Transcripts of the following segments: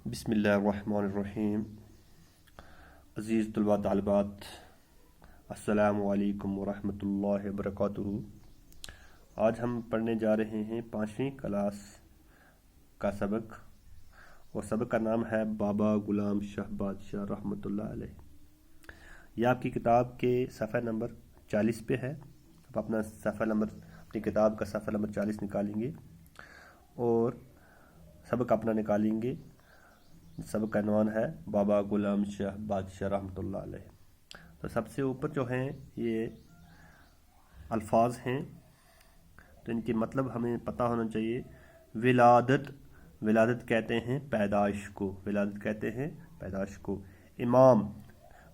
بسم اللہ الرحمن الرحیم۔ عزیز طلباء طالبات، السلام علیکم ورحمۃ اللہ وبرکاتہ۔ آج ہم پڑھنے جا رہے ہیں 5ویں کلاس کا سبق، اور سبق کا نام ہے بابا غلام شاہ بادشاہ رحمۃ اللہ علیہ۔ یہ آپ کی کتاب کے صفحہ نمبر 40 پہ ہے۔ آپ اپنی کتاب کا صفحہ نمبر 40 نکالیں گے اور سبق اپنا نکالیں گے۔ سبق کا عنوان ہے بابا غلام شاہ بادشاہ رحمۃ اللہ علیہ۔ تو سب سے اوپر جو ہیں یہ الفاظ ہیں، تو ان کے مطلب ہمیں پتہ ہونا چاہیے۔ ولادت کہتے ہیں پیدائش کو، ولادت کہتے ہیں پیدائش کو۔ امام،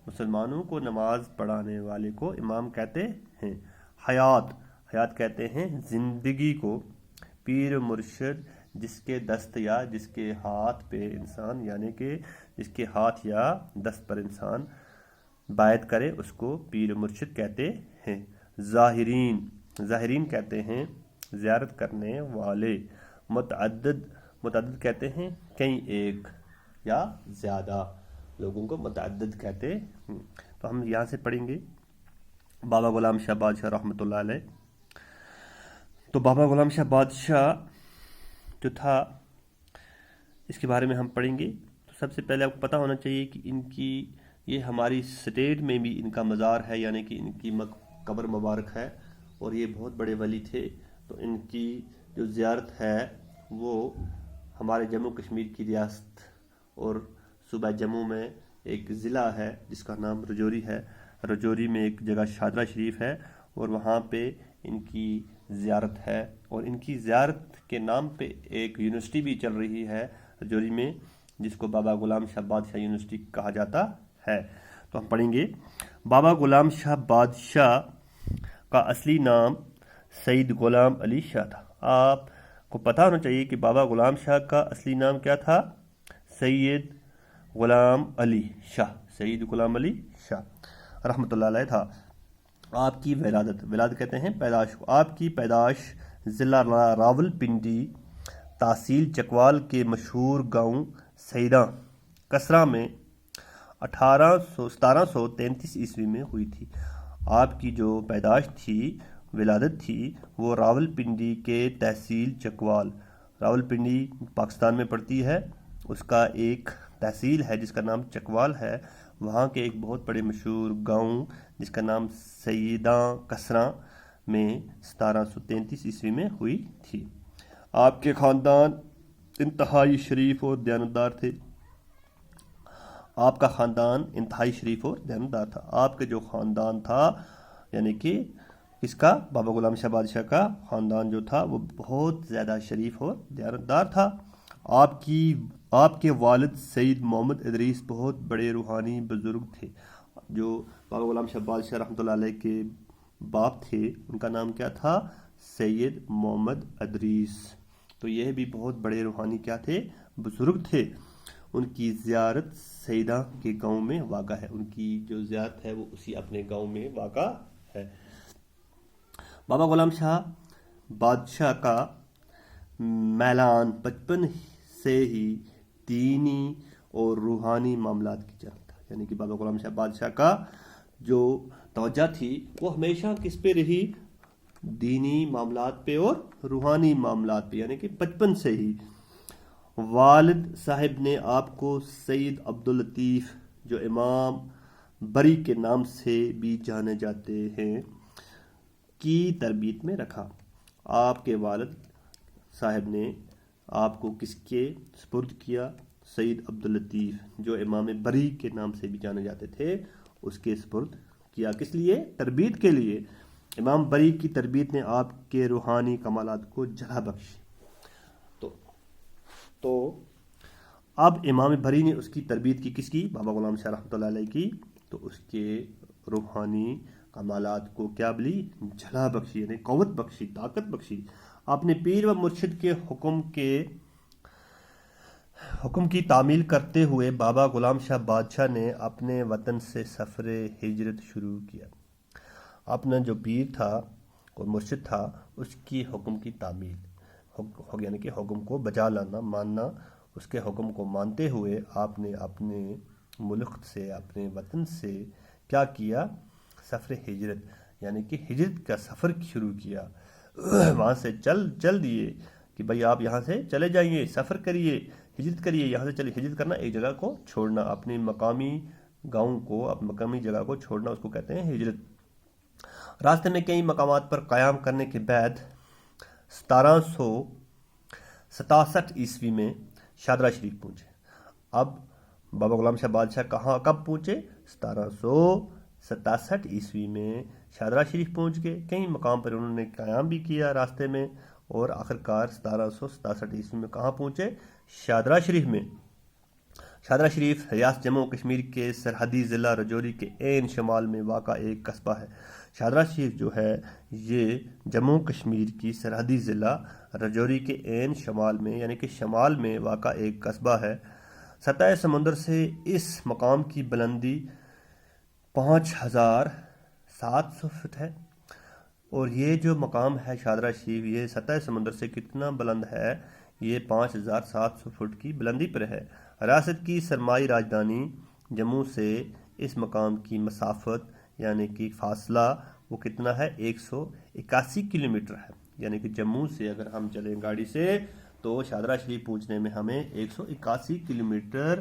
مسلمانوں کو نماز پڑھانے والے کو امام کہتے ہیں۔ حیات کہتے ہیں زندگی کو۔ پیر مرشد، جس کے دست یا جس کے ہاتھ پہ انسان، یعنی کہ جس کے ہاتھ یا دست پر انسان بیعت کرے، اس کو پیر مرشد کہتے ہیں۔ ظاہرین کہتے ہیں زیارت کرنے والے۔ متعدد کہتے ہیں کئی، ایک یا زیادہ لوگوں کو متعدد کہتے ہیں۔ تو ہم یہاں سے پڑھیں گے بابا غلام شاہ بادشاہ رحمۃ اللہ علیہ۔ تو بابا غلام شاہ بادشاہ جو تھا، اس کے بارے میں ہم پڑھیں گے۔ تو سب سے پہلے آپ کو پتہ ہونا چاہیے کہ یہ ہماری سٹیٹ میں بھی ان کا مزار ہے، یعنی کہ ان کی قبر مبارک ہے، اور یہ بہت بڑے ولی تھے۔ تو ان کی جو زیارت ہے وہ ہمارے جموں کشمیر کی ریاست اور صوبہ جموں میں ایک ضلع ہے جس کا نام رجوری ہے۔ رجوری میں ایک جگہ شادرہ شریف ہے، اور وہاں پہ ان کی زیارت ہے، اور ان کی زیارت کے نام پہ ایک یونیورسٹی بھی چل رہی ہے رجوری میں، جس کو بابا غلام شاہ بادشاہ یونیورسٹی کہا جاتا ہے۔ تو ہم پڑھیں گے بابا غلام شاہ بادشاہ کا اصلی نام سید غلام علی شاہ تھا۔ آپ کو پتہ ہونا چاہیے کہ بابا غلام شاہ کا اصلی نام کیا تھا؟ سید غلام علی شاہ رحمۃ اللہ علیہ تھا۔ آپ کی ولادت کہتے ہیں پیدائش کو۔ آپ کی پیدائش ضلع راول پنڈی، تحصیل چکوال کے مشہور گاؤں سیداں کسرہ میں 1733 عیسوی میں ہوئی تھی۔ آپ کی جو پیدائش تھی، ولادت تھی، وہ راول پنڈی کے تحصیل چکوال، راول پنڈی پاکستان میں پڑتی ہے، اس کا ایک تحصیل ہے جس کا نام چکوال ہے، وہاں کے ایک بہت بڑے مشہور گاؤں جس کا نام سیداں کسرہ میں 1733 عیسوی میں ہوئی تھی۔ آپ کے خاندان انتہائی شریف اور دیانتدار تھے۔ آپ کا خاندان انتہائی شریف اور دیانتدار تھا۔ آپ کا جو خاندان تھا، یعنی کہ اس کا بابا غلام شاہ بادشاہ کا خاندان جو تھا، وہ بہت زیادہ شریف اور دیانتدار تھا۔ آپ کے والد سید محمد ادریس بہت بڑے روحانی بزرگ تھے۔ جو بابا غلام شاہ بادشاہ رحمۃ اللہ علیہ کے باپ تھے، ان کا نام کیا تھا؟ سید محمد ادریس۔ تو یہ بھی بہت بڑے روحانی کیا تھے؟ بزرگ تھے۔ ان کی زیارت سیداں کے گاؤں میں واقع ہے۔ ان کی جو زیارت ہے وہ اسی اپنے گاؤں میں واقع ہے۔ بابا غلام شاہ بادشاہ کا میلان بچپن سے ہی دینی اور روحانی معاملات کی جانب تھا، یعنی کہ بابا غلام شاہ بادشاہ کا جو توجہ تھی وہ ہمیشہ کس پہ رہی؟ دینی معاملات پہ اور روحانی معاملات پہ، یعنی کہ بچپن سے ہی۔ والد صاحب نے آپ کو سید عبداللطیف، جو امام بری کے نام سے بھی جانے جاتے ہیں، کی تربیت میں رکھا۔ آپ کے والد صاحب نے آپ کو کس کے سپرد کیا؟ سید عبداللطیف، جو امام بری کے نام سے بھی جانے جاتے تھے، اس کے سپرد کیا۔ کس لیے؟ تربیت کے لیے۔ امام بری کی تربیت نے آپ کے روحانی کمالات کو جلا بخشی۔ تو اب امام بری نے اس کی تربیت کی، کس کی؟ بابا غلام شاہ رحمۃ اللہ علیہ کی۔ تو اس کے روحانی کمالات کو کیا بلی؟ جلا بخشی، یعنی قوت بخشی، طاقت بخشی۔ آپ نے پیر و مرشد کے حکم کی تعمیل کرتے ہوئے بابا غلام شاہ بادشاہ نے اپنے وطن سے سفر ہجرت شروع کیا۔ اپنا جو پیر تھا اور مرشد تھا، اس کی حکم کی تعمیل، یعنی کہ حکم کو بجا لانا، ماننا، اس کے حکم کو مانتے ہوئے آپ نے اپنے ملک سے، اپنے وطن سے کیا کیا؟ سفر ہجرت، یعنی کہ ہجرت کا سفر شروع کیا۔ وہاں سے چل دیے کہ بھائی آپ یہاں سے چلے جائیے، سفر کریے، ہجرت کریے، یہاں سے چلیے۔ ہجرت کرنا ایک جگہ کو چھوڑنا، اپنی مقامی گاؤں کو، اپنی مقامی جگہ کو چھوڑنا، اس کو کہتے ہیں ہجرت۔ راستے میں کئی مقامات پر قیام کرنے کے بعد 1767 عیسوی میں شادرہ شریف پہنچے۔ اب بابا غلام شاہ بادشاہ کب پہنچے؟ 1767 عیسوی میں شادرہ شریف پہنچ گئے۔ کئی مقام پر انہوں نے قیام بھی کیا راستے میں، اور آخرکار 1767 عیسوی میں کہاں پہنچے؟ شادرہ شریف میں۔ شادرہ شریف ریاست جموں و کشمیر کے سرحدی ضلع رجوری کے عین شمال میں واقع ایک قصبہ ہے۔ شادرہ شریف جو ہے یہ جموں کشمیر کی سرحدی ضلع رجوری کے عین شمال میں، یعنی کہ شمال میں واقع ایک قصبہ ہے۔ سطح سمندر سے اس مقام کی بلندی 5700 فٹ ہے، اور یہ جو مقام ہے شادرہ شریف، یہ سطح سمندر سے کتنا بلند ہے؟ یہ 5700 فٹ کی بلندی پر ہے۔ ریاست کی سرمائی راجدھانی جموں سے اس مقام کی مسافت یعنی کہ فاصلہ وہ کتنا ہے؟ 181 کلومیٹر ہے۔ یعنی کہ جموں سے اگر ہم چلیں گاڑی سے تو شادرہ شریف پہنچنے میں ہمیں 181 کلومیٹر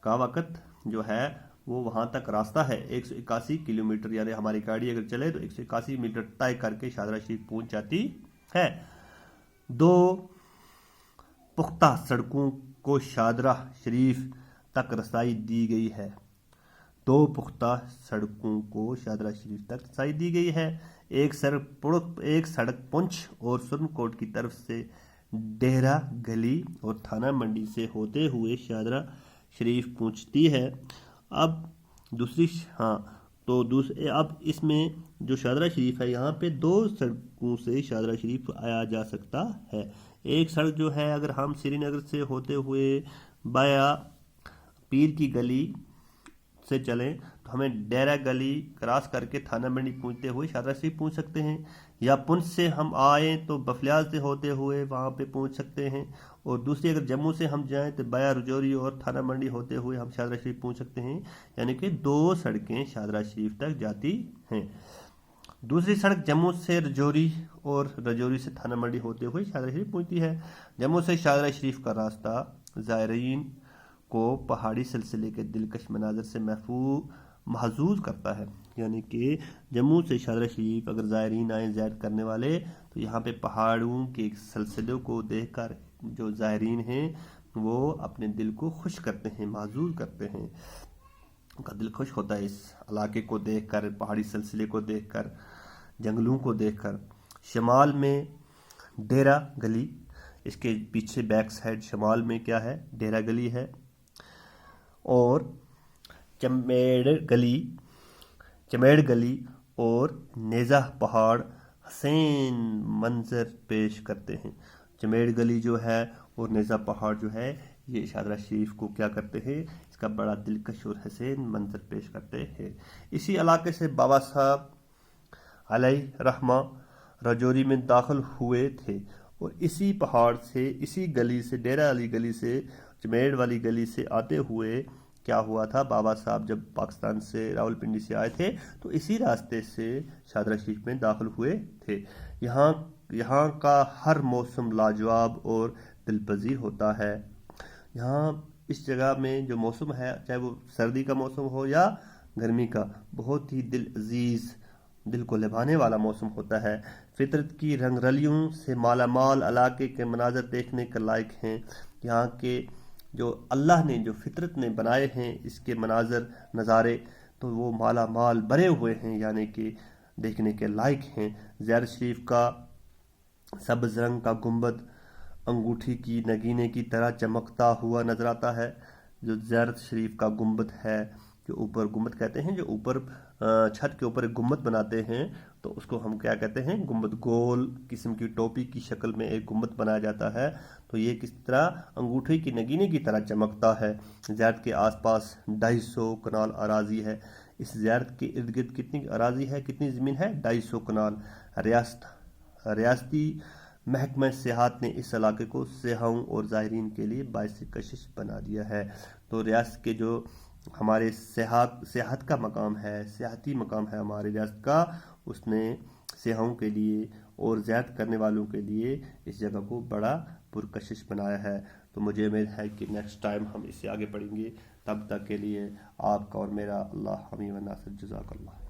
کا وقت جو ہے وہ وہاں تک راستہ ہے۔ 181 کلومیٹر، یعنی ہماری گاڑی اگر چلے تو 181 میٹر طے کر کے شادرہ شریف پہنچ جاتی ہے۔ 2 پختہ سڑکوں کو شادرہ شریف تک رسائی دی گئی ہے۔ 2 پختہ سڑکوں کو شادرہ شریف تک رسائی دی گئی ہے۔ ایک سڑک پنچ اور سرن کوٹ کی طرف سے ڈیرہ گلی اور تھانہ منڈی سے ہوتے ہوئے شادرہ شریف پہنچتی ہے۔ اب اس میں جو شادرہ شریف ہے یہاں پہ 2 سڑکوں سے شادرہ شریف آیا جا سکتا ہے۔ ایک سڑک جو ہے اگر ہم سری نگر سے ہوتے ہوئے بایا پیر کی گلی سے چلیں تو ہمیں ڈیرہ گلی کراس کر کے تھانہ منڈی پہنچتے ہوئے شادرہ شریف پہنچ سکتے ہیں، یا پنچ سے ہم آئیں تو بفلیال سے ہوتے ہوئے وہاں پہ پہنچ سکتے ہیں، اور دوسری اگر جموں سے ہم جائیں تو بایا رجوری اور تھانہ منڈی ہوتے ہوئے ہم شادرہ شریف پہنچ سکتے ہیں۔ یعنی کہ 2 سڑکیں شادرہ شریف تک جاتی ہیں۔ دوسری سڑک جموں سے رجوری اور رجوری سے تھانہ منڈی ہوتے ہوئے شادرہ شریف پہنچتی ہے۔ جموں سے شادرہ شریف کا راستہ زائرین کو پہاڑی سلسلے کے دلکش مناظر سے محظوظ کرتا ہے۔ یعنی کہ جموں سے شادرہ شریف اگر زائرین آئیں زیارت کرنے والے تو یہاں پہ پہاڑوں کے سلسلوں کو دیکھ کر جو زائرین ہیں وہ اپنے دل کو خوش کرتے ہیں، محظوظ کرتے ہیں، ان کا دل خوش ہوتا ہے اس علاقے کو دیکھ کر، پہاڑی سلسلے کو دیکھ کر، جنگلوں کو دیکھ کر۔ شمال میں ڈیرہ گلی، اس کے پیچھے بیک سائڈ شمال میں کیا ہے؟ ڈیرہ گلی ہے، اور چمیڑ گلی اور نیزہ پہاڑ حسین منظر پیش کرتے ہیں۔ چمیڑ گلی جو ہے اور نیزہ پہاڑ جو ہے یہ شادرہ شریف کو کیا کرتے ہیں؟ اس کا بڑا دلکش اور حسین منظر پیش کرتے ہیں۔ اسی علاقے سے بابا صاحب علیہ رحمہ رجوری میں داخل ہوئے تھے، اور اسی پہاڑ سے، اسی گلی سے، ڈیرہ علی گلی سے، چمیڑ والی گلی سے آتے ہوئے کیا ہوا تھا؟ بابا صاحب جب پاکستان سے راولپنڈی سے آئے تھے تو اسی راستے سے شادرہ شریف میں داخل ہوئے تھے۔ یہاں کا ہر موسم لاجواب اور دل پذیر ہوتا ہے۔ یہاں اس جگہ میں جو موسم ہے، چاہے وہ سردی کا موسم ہو یا گرمی کا، بہت ہی دل عزیز، دل کو لبھانے والا موسم ہوتا ہے۔ فطرت کی رنگ رلیوں سے مالا مال علاقے کے مناظر دیکھنے کے لائق ہیں۔ یہاں کے جو اللہ نے، جو فطرت نے بنائے ہیں اس کے مناظر، نظارے، تو وہ مالا مال بھرے ہوئے ہیں، یعنی کہ دیکھنے کے لائق ہیں۔ زیارت شریف کا سبز رنگ کا گنبد انگوٹھی کی نگینے کی طرح چمکتا ہوا نظر آتا ہے۔ جو زیارت شریف کا گنبد ہے، جو اوپر گنبد کہتے ہیں، جو اوپر چھت کے اوپر ایک گنبد بناتے ہیں تو اس کو ہم کیا کہتے ہیں؟ گنبد۔ گول قسم کی ٹوپی کی شکل میں ایک گنبد بنایا جاتا ہے، تو یہ کس طرح انگوٹھی کی نگینے کی طرح چمکتا ہے۔ زیارت کے آس پاس 250 کنال اراضی ہے۔ اس زیارت کے ارد گرد کتنی اراضی ہے، کتنی زمین ہے؟ 250 کنال۔ ریاستی محکمہ سیاحت نے اس علاقے کو سیاحوں اور زائرین کے لیے باعث کشش بنا دیا ہے۔ تو ریاست کے جو ہمارے سیاحت کا مقام ہے، سیاحتی مقام ہے ہماری ریاست کا، اس نے سیاحوں کے لیے اور زیارت کرنے والوں کے لیے اس جگہ کو بڑا پرکشش بنایا ہے۔ تو مجھے امید ہے کہ نیکسٹ ٹائم ہم اس سے آگے پڑھیں گے۔ تب تک کے لیے آپ کا اور میرا اللہ حامی و ناصر، جزاک اللہ۔